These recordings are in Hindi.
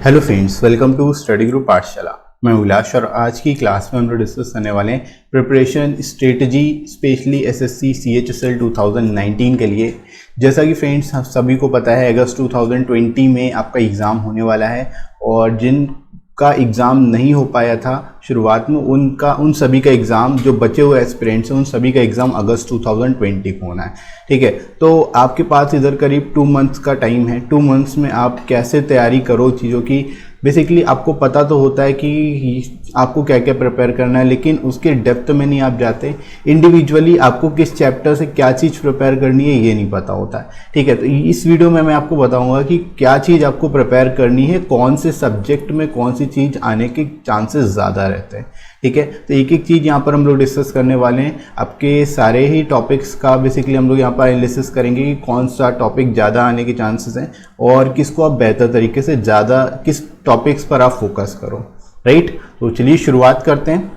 Hello friends, welcome to study group Pathshala. मैं उल्लास और आज की क्लास में हम लोग डिस्कस करने वाले हैं preparation strategy specially SSC CHSL 2019 के लिए। जैसा कि फ्रेंड्स हम सभी को पता है अगस्त 2020 में आपका एग्ज़ाम होने वाला है और जिनका एग्ज़ाम नहीं हो पाया था शुरुआत में उन सभी का एग्ज़ाम, जो बचे हुए एस्पिरेंट्स हैं उन सभी का एग्ज़ाम अगस्त 2020 को होना है। ठीक है, तो आपके पास इधर करीब 2 मंथ्स का टाइम है। 2 मंथ्स में आप कैसे तैयारी करो चीज़ों की। बेसिकली आपको पता तो होता है कि आपको क्या क्या प्रिपेयर करना है, लेकिन उसके डेप्थ में नहीं आप जाते। इंडिविजुअली आपको किस चैप्टर से क्या चीज़ प्रिपेयर करनी है ये नहीं पता होता है। ठीक है, तो इस वीडियो में मैं आपको बताऊंगा कि क्या चीज़ आपको प्रिपेयर करनी है, कौन से सब्जेक्ट में कौन सी चीज़ आने के चांसेस ज़्यादा रहते हैं। ठीक है, तो एक एक चीज़ यहाँ पर हम लोग डिस्कस करने वाले हैं। आपके सारे ही टॉपिक्स का बेसिकली हम लोग यहाँ पर एनालिसिस करेंगे कि कौन सा टॉपिक ज़्यादा आने के चांसेस हैं और किसको आप बेहतर तरीके से ज़्यादा किस टॉपिक्स पर आप फोकस करो। राइट, तो चलिए शुरुआत करते हैं।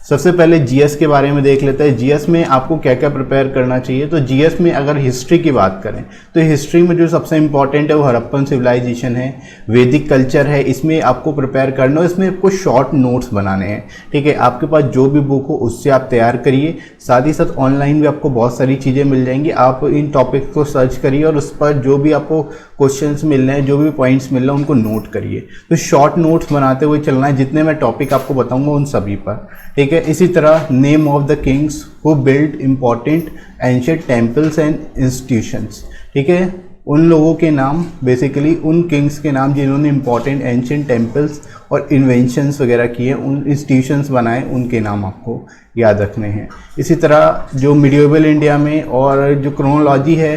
सबसे पहले जीएस के बारे में देख लेते हैं। जीएस में आपको क्या क्या प्रिपेयर करना चाहिए। तो जीएस में अगर हिस्ट्री की बात करें तो हिस्ट्री में जो सबसे इंपॉर्टेंट है वो हड़प्पन सिविलाइजेशन है, वैदिक कल्चर है। इसमें आपको प्रिपेयर करना है, इसमें आपको शॉर्ट नोट्स बनाने हैं। ठीक है, आपके पास जो भी बुक हो उससे आप तैयार करिए। साथ ही साथ ऑनलाइन भी आपको बहुत सारी चीज़ें मिल जाएंगी। आप इन टॉपिक्स को सर्च करिए और उस पर जो भी आपको क्वेश्चंस मिल रहे हैं, जो भी पॉइंट्स मिल रहे हैं उनको नोट करिए। तो शॉर्ट नोट्स बनाते हुए चलना है, जितने मैं टॉपिक आपको बताऊंगा उन सभी पर। ठीक है, इसी तरह name of the Kings who build important ancient temples and institutions. ठीक है, उन लोगों के नाम, बेसिकली उन किंग्स के नाम जिन्होंने इंपॉर्टेंट एंशिएंट टेम्पल्स और इन्वेंशंस वगैरह किए, उन इंस्टीट्यूशंस बनाए, उनके नाम आपको याद रखने हैं। इसी तरह जो मिडियोवल इंडिया में और जो क्रोनोलॉजी है,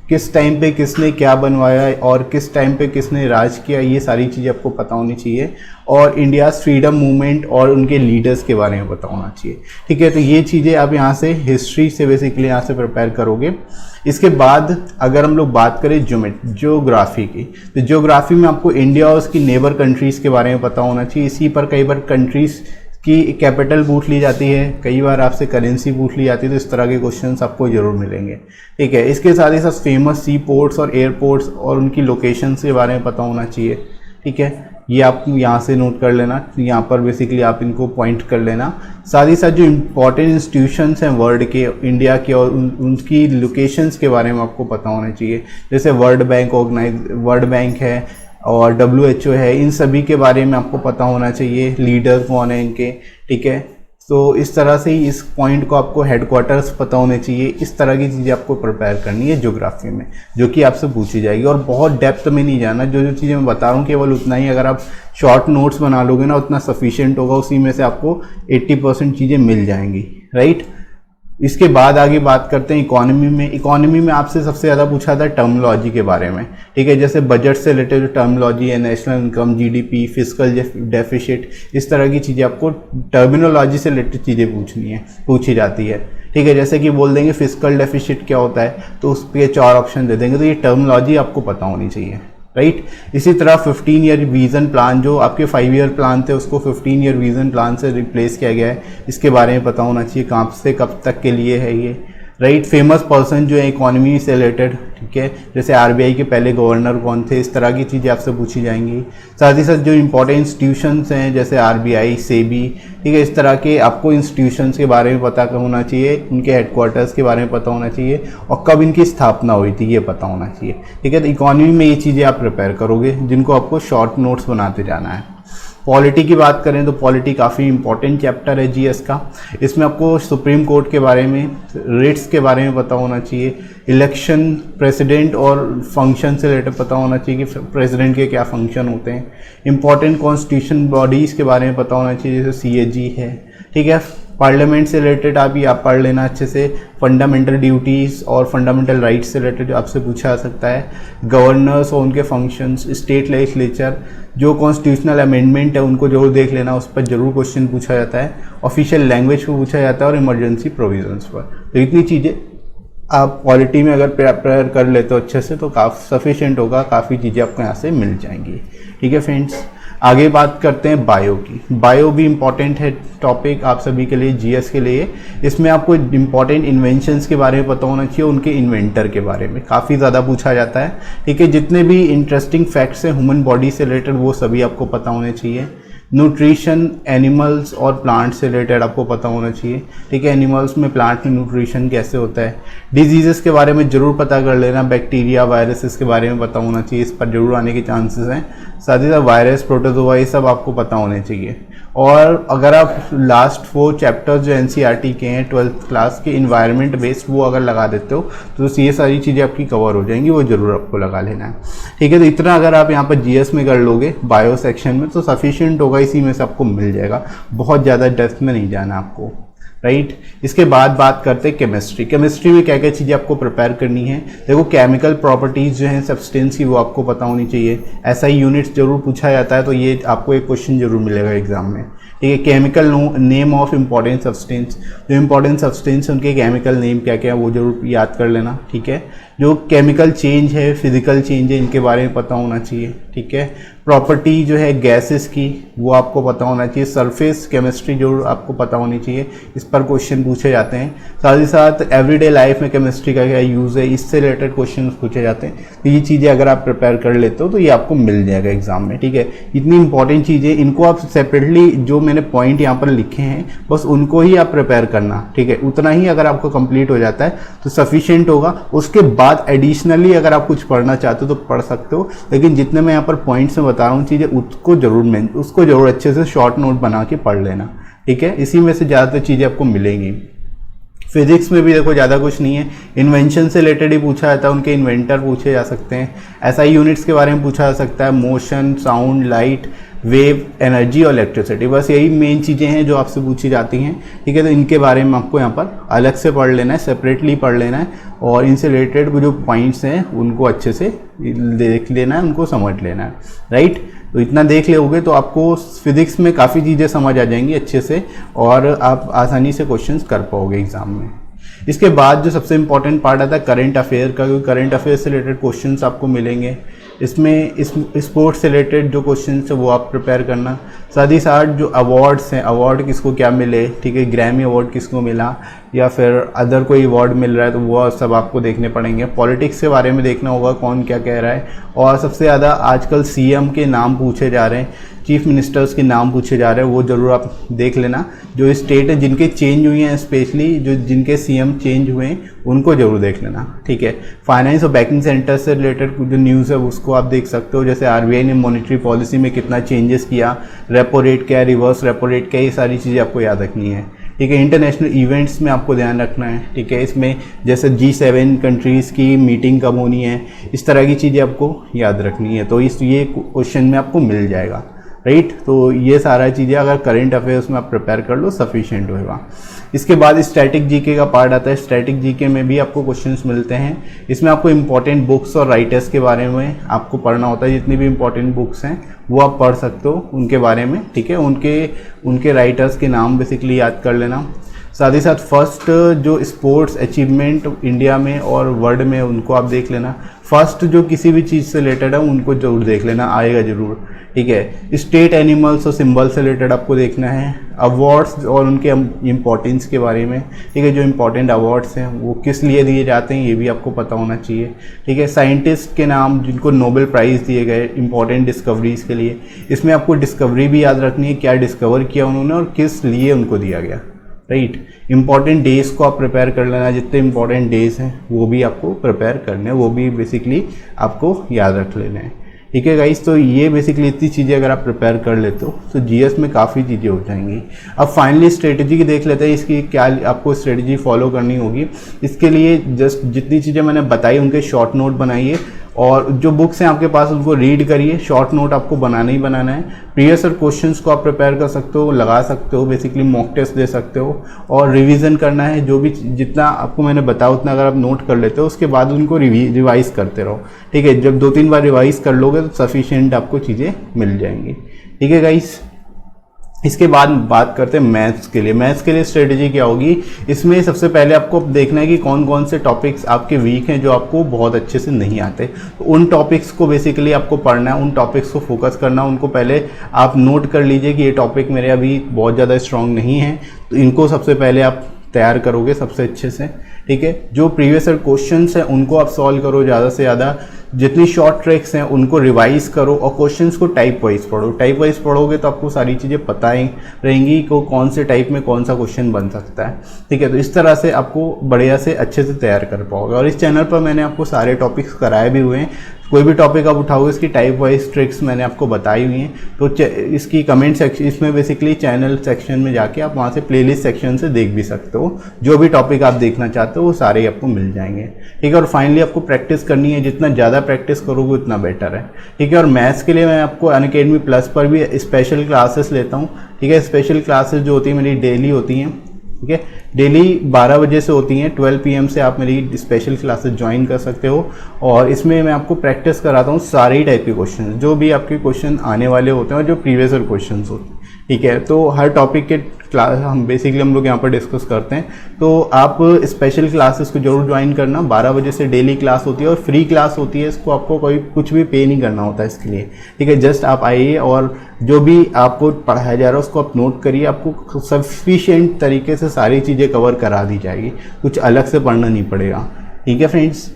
किस टाइम पे किसने क्या बनवाया और किस टाइम पे किसने राज किया, ये सारी चीज़ें आपको पता होनी चाहिए। और इंडिया फ्रीडम मूवमेंट और उनके लीडर्स के बारे में पता होना चाहिए। ठीक है, तो ये चीज़ें आप यहाँ से हिस्ट्री से बेसिकली यहाँ से प्रिपेयर करोगे। इसके बाद अगर हम लोग बात करें ज्योग्राफी की, तो ज्योग्राफी में आपको इंडिया और उसकी नेबर कंट्रीज़ के बारे में पता होना चाहिए। इसी पर कई बार कंट्रीज़ की कैपिटल पूछ ली जाती है, कई बार आपसे करेंसी पूछ ली जाती है, तो इस तरह के क्वेश्चंस आपको जरूर मिलेंगे। ठीक है, इसके साथ ही साथ फेमस सी पोर्ट्स और एयरपोर्ट्स और उनकी लोकेशंस के बारे में पता होना चाहिए। ठीक है, ये आप यहाँ से नोट कर लेना, यहाँ पर बेसिकली आप इनको पॉइंट कर लेना। साथ ही साथ जो इम्पोर्टेंट इंस्टीट्यूशंस हैं वर्ल्ड के, इंडिया के, और उनकी लोकेशंस के बारे में आपको पता होना चाहिए। जैसे वर्ल्ड बैंक है और WHO है, इन सभी के बारे में आपको पता होना चाहिए। लीडर कौन है इनके। ठीक है, तो इस तरह से ही इस पॉइंट को आपको हेडक्वार्टर्स पता होने चाहिए। इस तरह की चीज़ें आपको प्रिपेयर करनी है ज्योग्राफी में, जो कि आपसे पूछी जाएगी। और बहुत डेप्थ में नहीं जाना, जो जो चीज़ें मैं बता रहा हूँ केवल उतना ही अगर आप शॉर्ट नोट्स बना लोगे ना उतना सफिशिएंट होगा, उसी में से आपको 80% चीज़ें मिल जाएंगी। राइट, इसके बाद आगे बात करते हैं इकोनॉमी में। इकोनॉमी में आपसे सबसे ज़्यादा पूछा था टर्मिनोलॉजी के बारे में। ठीक है, जैसे बजट से रिलेटेड जो टर्मिनोलॉजी है, national income, GDP, fiscal deficit, इस तरह की चीज़ें आपको टर्मिनोलॉजी से रिलेटेड चीज़ें पूछी जाती है। ठीक है, जैसे कि बोल देंगे फिस्कल डेफिसिट क्या होता है, तो उस पर 4 ऑप्शन दे देंगे, तो ये टर्मिनोलॉजी आपको पता होनी चाहिए। राइट, इसी तरह 15 ईयर विजन प्लान, जो आपके 5 ईयर प्लान थे उसको 15 ईयर विजन प्लान से रिप्लेस किया गया है, इसके बारे में पता होना चाहिए कहाँ से कब तक के लिए है ये। राइट, फेमस पर्सन जो है इकोनॉमी से रिलेटेड। ठीक है, जैसे RBI के पहले गवर्नर कौन थे, इस तरह की चीज़ें आपसे पूछी जाएंगी। साथ ही साथ जो इंपॉर्टेंट इंस्टीट्यूशंस हैं जैसे RBI, SEBI, ठीक है, इस तरह के आपको इंस्टीट्यूशंस के बारे में पता होना चाहिए, उनके हेडक्वार्टर्स के बारे में पता होना चाहिए और कब इनकी स्थापना हुई थी ये पता होना चाहिए। ठीक है, तो इकोनॉमी में ये चीज़ें आप प्रिपेयर करोगे, जिनको आपको शॉर्ट नोट्स बनाते जाना है। पॉलिटी की बात करें तो पॉलिटी काफ़ी इंपॉर्टेंट चैप्टर है जीएस का। इसमें आपको सुप्रीम कोर्ट के बारे में, रेट्स के बारे में पता होना चाहिए, इलेक्शन, प्रेसिडेंट और फंक्शन से रिलेटेड पता होना चाहिए कि प्रेसिडेंट के क्या फंक्शन होते हैं। इंपॉर्टेंट कॉन्स्टिट्यूशन बॉडीज़ के बारे में पता होना चाहिए, जैसे CAG है। ठीक है, पार्लियामेंट से रिलेटेड आप पढ़ लेना अच्छे से। फंडामेंटल ड्यूटीज़ और फंडामेंटल राइट्स से रिलेटेड आपसे पूछा जा सकता है। गवर्नर्स और उनके फंक्शंस, स्टेट लेजिस्लेचर, जो कॉन्स्टिट्यूशनल अमेंडमेंट है उनको जरूर देख लेना, उस पर जरूर क्वेश्चन पूछा जाता है। ऑफिशियल लैंग्वेज पर पूछा जाता है और इमरजेंसी प्रोविजंस पर। तो इतनी चीज़ें आप पॉलिटी में अगर प्रिपेयर कर लेते हो अच्छे से तो काफ़ी सफिशिएंट होगा, काफ़ी चीज़ें आपको यहाँ से मिल जाएंगी। ठीक है फ्रेंड्स, आगे बात करते हैं बायो की। बायो भी इम्पॉर्टेंट है टॉपिक आप सभी के लिए, जीएस के लिए। इसमें आपको इम्पॉर्टेंट इन्वेंशंस के बारे में पता होना चाहिए, उनके इन्वेंटर के बारे में काफ़ी ज़्यादा पूछा जाता है, ठीक है। जितने भी इंटरेस्टिंग फैक्ट्स हैं ह्यूमन बॉडी से रिलेटेड वो सभी आपको पता होने चाहिए। न्यूट्रिशन एनिमल्स और प्लांट से रिलेटेड आपको पता होना चाहिए, ठीक है। एनिमल्स में प्लांट में न्यूट्रिशन कैसे होता है। डिजीज़ेस के बारे में ज़रूर पता कर लेना, बैक्टीरिया वायरसेस के बारे में पता होना चाहिए, इस पर जरूर आने के चांसेस हैं। साथ ही साथ वायरस, प्रोटोजोआ, ये सब आपको पता होने चाहिए। और अगर आप लास्ट 4 चैप्टर्स जो एनसीईआरटी के हैं 12th क्लास के इन्वायरमेंट बेस्ड, वो अगर लगा देते हो तो ये सारी चीज़ें आपकी कवर हो जाएंगी, वो जरूर आपको लगा लेना है, ठीक है। तो इतना अगर आप यहाँ पर जीएस में कर लोगे बायो सेक्शन में तो सफिशिएंट होगा, इसी में से आपको मिल जाएगा, बहुत ज़्यादा डेप्थ में नहीं जाना आपको, राइट। इसके बाद बात करते हैं केमिस्ट्री। केमिस्ट्री में क्या क्या चीज़ें आपको प्रिपेयर करनी है। देखो केमिकल प्रॉपर्टीज़ जो हैं सब्सटेंस की वो आपको पता होनी चाहिए। एसआई यूनिट्स जरूर पूछा जाता है, तो ये आपको एक क्वेश्चन जरूर मिलेगा एग्जाम में, ठीक है। Chemical name of important substance, जो इम्पॉर्टेंट सब्सटेंस उनके केमिकल नेम क्या क्या है वो जरूर याद कर लेना, ठीक है। जो केमिकल चेंज है, फिजिकल चेंज है, इनके बारे में पता होना चाहिए, ठीक है। प्रॉपर्टी जो है गैसेस की वो आपको पता होना चाहिए। सरफेस केमिस्ट्री जो आपको पता होनी चाहिए, इस पर क्वेश्चन पूछे जाते हैं। साथ ही साथ एवरीडे लाइफ में केमिस्ट्री का क्या यूज़ है, इससे रिलेटेड क्वेश्चन पूछे जाते हैं। तो ये चीज़ें अगर आप प्रिपेयर कर लेते हो तो ये आपको मिल जाएगा एग्जाम में, ठीक है। इतनी इंपॉर्टेंट चीज़ें, इनको आप सेपरेटली जो मैंने पॉइंट यहाँ पर लिखे हैं बस उनको ही आप प्रिपेयर करना, ठीक है। उतना ही अगर आपको कंप्लीट हो जाता है तो सफिशिएंट होगा। उसके बाद एडिशनली अगर आप कुछ पढ़ना चाहते हो तो पढ़ सकते हो, लेकिन जितने मैं यहाँ पर पॉइंट्स में बता रहा हूँ चीज़ें उसको जरूर अच्छे से शॉर्ट नोट बना के पढ़ लेना, ठीक है। इसी में से ज़्यादातर चीज़ें आपको मिलेंगी। फिजिक्स में भी देखो ज़्यादा कुछ नहीं है, इन्वेंशन से रिलेटेड ही पूछा जाता है, उनके इन्वेंटर पूछे जा सकते हैं। एसआई यूनिट्स के बारे में पूछा जा सकता है, motion, sound, light, wave, energy और इलेक्ट्रिसिटी, बस यही मेन चीज़ें हैं जो आपसे पूछी जाती हैं, ठीक है। तो इनके बारे में आपको यहाँ पर अलग से पढ़ लेना है, सेपरेटली पढ़ लेना है, और इनसे रिलेटेड जो पॉइंट्स हैं उनको अच्छे से देख लेना है, उनको समझ लेना है, राइट। तो इतना देख लोगे तो आपको फिजिक्स में काफ़ी चीज़ें समझ आ जाएंगी अच्छे से, और आप आसानी से क्वेश्चंस कर पाओगे एग्जाम में। इसके बाद जो सबसे इंपॉर्टेंट पार्ट आता है करंट अफेयर का, क्योंकि करंट अफेयर से रिलेटेड क्वेश्चंस आपको मिलेंगे। इसमें स्पोर्ट्स से रिलेटेड जो क्वेश्चन है वो आप प्रिपेयर करना। साथ ही साथ जो अवार्ड्स हैं, अवार्ड किसको क्या मिले, ठीक है, ग्रैमी अवार्ड किसको मिला या फिर अदर कोई अवार्ड मिल रहा है तो वो सब आपको देखने पड़ेंगे। पॉलिटिक्स के बारे में देखना होगा कौन क्या कह रहा है, और सबसे ज़्यादा आजकल सीएम के नाम पूछे जा रहे हैं, चीफ मिनिस्टर्स के नाम पूछे जा रहे हैं, वो ज़रूर आप देख लेना। जो स्टेट है जिनके चेंज हुए हैं, स्पेशली जो जिनके सीएम चेंज हुए हैं उनको जरूर देख लेना, ठीक है। फाइनेंस और बैंकिंग सेक्टर से रिलेटेड जो न्यूज़ है उसको आप देख सकते हो, जैसे आरबीआई ने मॉनेटरी पॉलिसी में कितना चेंजेस किया, रेपो रेट क्या है, रिवर्स रेपो रेट क्या है, ये सारी चीज़ें आपको याद रखनी है, ठीक है। इंटरनेशनल इवेंट्स में आपको ध्यान रखना है, ठीक है। इसमें जैसे G7 कंट्रीज़ की मीटिंग कब होनी है, इस तरह की चीज़ें आपको याद रखनी है, तो ये क्वेश्चन में आपको मिल जाएगा, राइट। तो ये सारा चीज़ें अगर करंट अफेयर्स में आप प्रिपेयर कर लो सफिशिएंट होगा। इसके बाद स्टैटिक जीके का पार्ट आता है। स्टैटिक जीके में भी आपको क्वेश्चंस मिलते हैं। इसमें आपको इंपॉर्टेंट बुक्स और राइटर्स के बारे में आपको पढ़ना होता है। जितनी भी इंपॉर्टेंट बुक्स हैं वो आप पढ़ सकते हो उनके बारे में, ठीक है। उनके राइटर्स के नाम बेसिकली याद कर लेना। साथ ही साथ फर्स्ट जो स्पोर्ट्स अचीवमेंट इंडिया में और वर्ल्ड में उनको आप देख लेना। फर्स्ट जो किसी भी चीज़ से रिलेटेड है उनको जरूर देख लेना, आएगा जरूर, ठीक है। स्टेट एनिमल्स और सिंबल से रिलेटेड आपको देखना है। अवार्ड्स और उनके इम्पोर्टेंस के बारे में, ठीक है। जो इम्पोर्टेंट अवार्ड्स हैं वो किस लिए दिए जाते हैं ये भी आपको पता होना चाहिए, ठीक है। साइंटिस्ट के नाम जिनको नोबेल प्राइज़ दिए गए इंपॉर्टेंट डिस्कवरीज के लिए, इसमें आपको डिस्कवरी भी याद रखनी है, क्या डिस्कवर किया उन्होंने और किस लिए उनको दिया गया, राइट। इंपॉर्टेंट डेज को आप प्रिपेयर कर लेना, जितने इंपॉर्टेंट डेज हैं वो भी आपको प्रिपेयर करने हैं, वो भी बेसिकली आपको याद रख लेना है, ठीक है गाइस। तो ये बेसिकली इतनी चीज़ें अगर आप प्रिपेयर कर लेते हो तो जीएस में काफ़ी चीज़ें हो जाएंगी। अब फाइनली स्ट्रेटजी की देख लेते हैं, इसकी क्या आपको स्ट्रेटजी फॉलो करनी होगी। इसके लिए जस्ट जितनी चीज़ें मैंने बताई उनके शॉर्ट नोट बनाइए, और जो बुक्स हैं आपके पास उनको रीड करिए। शॉर्ट नोट आपको बनाना ही बनाना है। प्रीवियस ईयर क्वेश्चंस को आप प्रिपेयर कर सकते हो, लगा सकते हो, बेसिकली मॉक टेस्ट दे सकते हो, और रिवीजन करना है। जो भी जितना आपको मैंने बताया उतना अगर आप नोट कर लेते हो उसके बाद उनको रिवाइज करते रहो, ठीक है। जब 2-3 बार रिवाइज कर लोगे तो सफिशिएंट आपको चीज़ें मिल जाएंगी, ठीक है गाइस। इसके बाद बात करते हैं मैथ्स के लिए। मैथ्स के लिए स्ट्रेटजी क्या होगी, इसमें सबसे पहले आपको देखना है कि कौन कौन से टॉपिक्स आपके वीक हैं, जो आपको बहुत अच्छे से नहीं आते। तो उन टॉपिक्स को बेसिकली आपको पढ़ना है, उन टॉपिक्स को फोकस करना, उनको पहले आप नोट कर लीजिए कि ये टॉपिक मेरे अभी बहुत ज़्यादा स्ट्रांग नहीं है, तो इनको सबसे पहले आप तैयार करोगे सबसे अच्छे से, ठीक है। जो प्रीवियस ईयर क्वेश्चंस हैं उनको आप सॉल्व करो ज़्यादा से ज़्यादा, जितनी शॉर्ट ट्रिक्स हैं उनको रिवाइज करो, और क्वेश्चंस को टाइप वाइज पढ़ो। टाइप वाइज पढ़ोगे तो आपको सारी चीज़ें पता ही रहेंगी कि कौन से टाइप में कौन सा क्वेश्चन बन सकता है, ठीक है। तो इस तरह से आपको बढ़िया से अच्छे से तैयार कर पाओगे। और इस चैनल पर मैंने आपको सारे टॉपिक्स कराए भी हुए हैं, कोई भी टॉपिक आप उठाओगे इसकी टाइप वाइज ट्रिक्स मैंने आपको बताई हुई हैं। तो इसकी कमेंट सेक्शन, इसमें बेसिकली चैनल सेक्शन में जाके आप वहाँ से प्लेलिस्ट सेक्शन से देख भी सकते हो, जो भी टॉपिक आप देखना चाहते हो वो सारे आपको मिल जाएंगे, ठीक है। और फाइनली आपको प्रैक्टिस करनी है, जितना ज़्यादा प्रैक्टिस करोगे उतना बेटर है, ठीक है। और मैथ्स के लिए मैं आपको अनअकैडमी प्लस पर भी स्पेशल क्लासेस लेता हूँ, ठीक है। स्पेशल क्लासेस जो होती है मेरी डेली होती हैं, ठीक है। डेली 12 बजे से होती हैं, 12 PM से आप मेरी स्पेशल क्लासेस ज्वाइन कर सकते हो। और इसमें मैं आपको प्रैक्टिस कराता हूँ सारे टाइप के क्वेश्चन, जो भी आपके क्वेश्चन आने वाले होते हैं और जो प्रीवियस ईयर क्वेश्चन होते हैं, ठीक है। तो हर टॉपिक के क्लास हम लोग यहाँ पर डिस्कस करते हैं। तो आप स्पेशल क्लासेस को जरूर ज्वाइन करना, 12 बजे से डेली क्लास होती है और फ्री क्लास होती है, इसको आपको कोई कुछ भी पे नहीं करना होता है इसके लिए, ठीक है। जस्ट आप आइए और जो भी आपको पढ़ाया जा रहा है उसको आप नोट करिए, आपको सफिशिएंट तरीके से सारी चीज़ें कवर करा दी जाएगी, कुछ अलग से पढ़ना नहीं पड़ेगा, ठीक है फ्रेंड्स।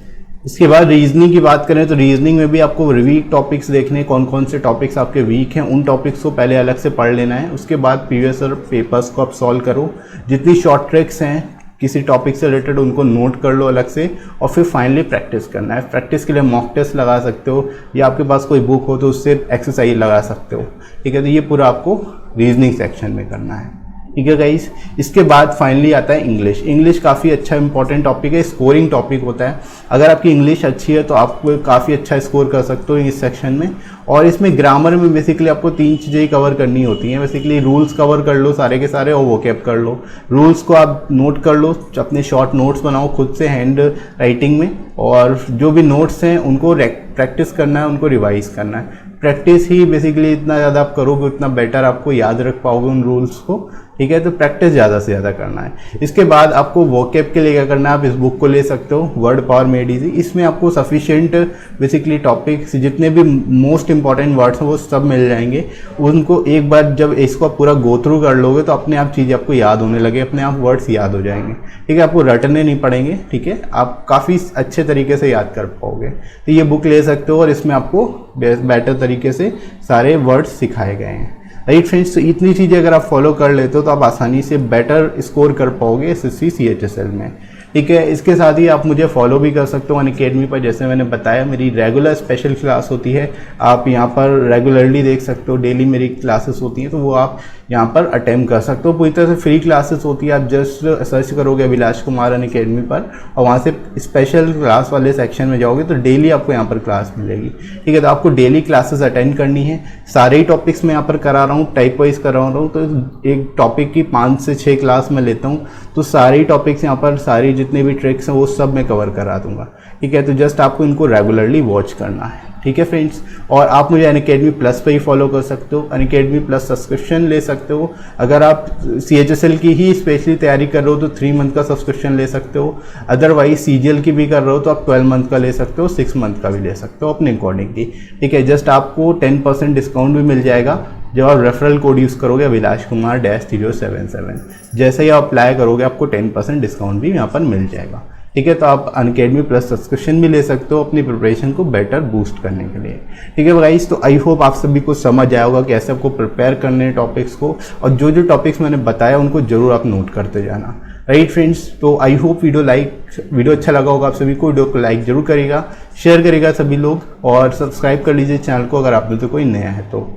इसके बाद रीजनिंग की बात करें तो रीजनिंग में भी आपको वीक टॉपिक्स देखने, कौन कौन से टॉपिक्स आपके वीक हैं उन टॉपिक्स को पहले अलग से पढ़ लेना है। उसके बाद प्रीवियस ईयर पेपर्स को आप सॉल्व करो, जितनी शॉर्ट ट्रिक्स हैं किसी टॉपिक से रिलेटेड उनको नोट कर लो अलग से, और फिर फाइनली प्रैक्टिस करना है। प्रैक्टिस के लिए मॉक टेस्ट लगा सकते हो, या आपके पास कोई बुक हो तो उससे एक्सरसाइज लगा सकते हो, ठीक है। तो ये पूरा आपको रीजनिंग सेक्शन में करना है, ठीक है गाइस। इसके बाद फाइनली आता है इंग्लिश। इंग्लिश काफ़ी अच्छा इंपॉर्टेंट टॉपिक है, स्कोरिंग टॉपिक होता है। अगर आपकी इंग्लिश अच्छी है तो आप काफ़ी अच्छा स्कोर कर सकते हो इस सेक्शन में। और इसमें ग्रामर में बेसिकली आपको 3 चीज़ें ही कवर करनी होती हैं। बेसिकली रूल्स कवर कर लो सारे के सारे, और वोकैब कर लो। रूल्स को आप नोट कर लो, अपने शॉर्ट नोट्स बनाओ खुद से हैंड राइटिंग में, और जो भी नोट्स हैं उनको प्रैक्टिस करना है, उनको रिवाइज करना है। प्रैक्टिस ही बेसिकली इतना ज़्यादा आप करोगे उतना बेटर आपको याद रख पाओगे उन रूल्स को, ठीक है। तो प्रैक्टिस ज़्यादा से ज़्यादा करना है। इसके बाद आपको वोकैब के लिए क्या करना है, आप इस बुक को ले सकते हो, वर्ड पावर मेड इजी। इसमें आपको सफिशिएंट बेसिकली टॉपिक्स, जितने भी मोस्ट इंपॉर्टेंट वर्ड्स हैं वो सब मिल जाएंगे। उनको एक बार जब इसको आप पूरा गो थ्रू कर लोगे तो अपने आप चीज़ें आपको याद होने लगे, अपने आप वर्ड्स याद हो जाएंगे, ठीक है। आपको रटने नहीं पड़ेंगे, ठीक है। आप काफ़ी अच्छे तरीके से याद कर पाओगे। तो ये बुक ले सकते हो और इसमें आपको बेटर तरीके से सारे वर्ड्स सिखाए गए हैं, राइट फ्रेंड्स। तो इतनी चीज़ें अगर आप फॉलो कर लेते हो तो आप आसानी से बेटर स्कोर कर पाओगे SSC CHSL में, ठीक है। इसके साथ ही आप मुझे फॉलो भी कर सकते हो अनअकैडमी पर। जैसे मैंने बताया मेरी रेगुलर स्पेशल क्लास होती है, आप यहाँ पर रेगुलरली देख सकते हो, डेली मेरी क्लासेस होती हैं, तो वो आप यहाँ पर अटेम्प्ट कर सकते हो। पूरी तरह से फ्री क्लासेस होती है, आप जस्ट सर्च करोगे अभिलाष कुमार अनअकैडमी पर और वहाँ से स्पेशल क्लास वाले सेक्शन में जाओगे तो डेली आपको यहाँ पर क्लास मिलेगी, ठीक है। तो आपको डेली क्लासेस अटेंड करनी है। सारे ही टॉपिक्स मैं यहाँ पर करा रहा हूँ, टाइप वाइज करा रहा हूँ, तो एक टॉपिक की 5 से 6 क्लास मैं लेता हूँ, तो सारे ही टॉपिक्स यहाँ पर, सारी जितने भी ट्रिक्स हैं वो सब मैं कवर करा दूंगा, ठीक है। तो जस्ट आपको इनको रेगुलरली वॉच करना है, ठीक है फ्रेंड्स। और आप मुझे अनअकैडमी प्लस पे ही फॉलो कर सकते हो, अनअकैडमी प्लस सब्सक्रिप्शन ले सकते हो। अगर आप CHSL की ही स्पेशली तैयारी कर रहे हो तो 3 मंथ का सब्सक्रिप्शन ले सकते हो। अदरवाइज CGL की भी कर रहे हो तो आप 12 मंथ का ले सकते हो, 6 मंथ का भी ले सकते हो अपने अकॉर्डिंगली, ठीक है। जस्ट आपको 10% डिस्काउंट भी मिल जाएगा जब आप रेफरल कोड यूज़ करोगे अभिलाष कुमार -077। जैसे ही आप अप्लाई करोगे आपको 10% डिस्काउंट भी यहाँ पर मिल जाएगा, ठीक है। तो आप अनअकैडमी प्लस सब्सक्रिप्शन भी ले सकते हो अपनी प्रिपरेशन को बेटर बूस्ट करने के लिए, ठीक है गाइस। तो आई होप आप सभी को समझ आया होगा कि कैसे आपको प्रिपेयर करने हैं टॉपिक्स को, और जो जो टॉपिक्स मैंने बताया उनको जरूर आप नोट करते जाना, राइट फ्रेंड्स। तो आई होप वीडियो अच्छा लगा होगा आप सभी को। वीडियो को लाइक जरूर करिएगा, शेयर करिएगा सभी लोग, और सब्सक्राइब कर लीजिए चैनल को अगर आप में तो कोई नया है तो,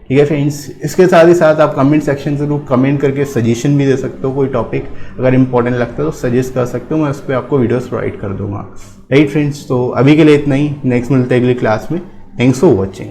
ठीक है फ्रेंड्स। इसके साथ ही साथ आप कमेंट सेक्शन से जरूर कमेंट करके सजेशन भी दे सकते हो, कोई टॉपिक अगर इंपॉर्टेंट लगता है तो सजेस्ट कर सकते हो, मैं उस पर आपको वीडियोस प्रोवाइड कर दूंगा, राइट फ्रेंड्स। तो अभी के लिए इतना ही, नेक्स्ट मिलते हैं अगली क्लास में। Thanks for watching.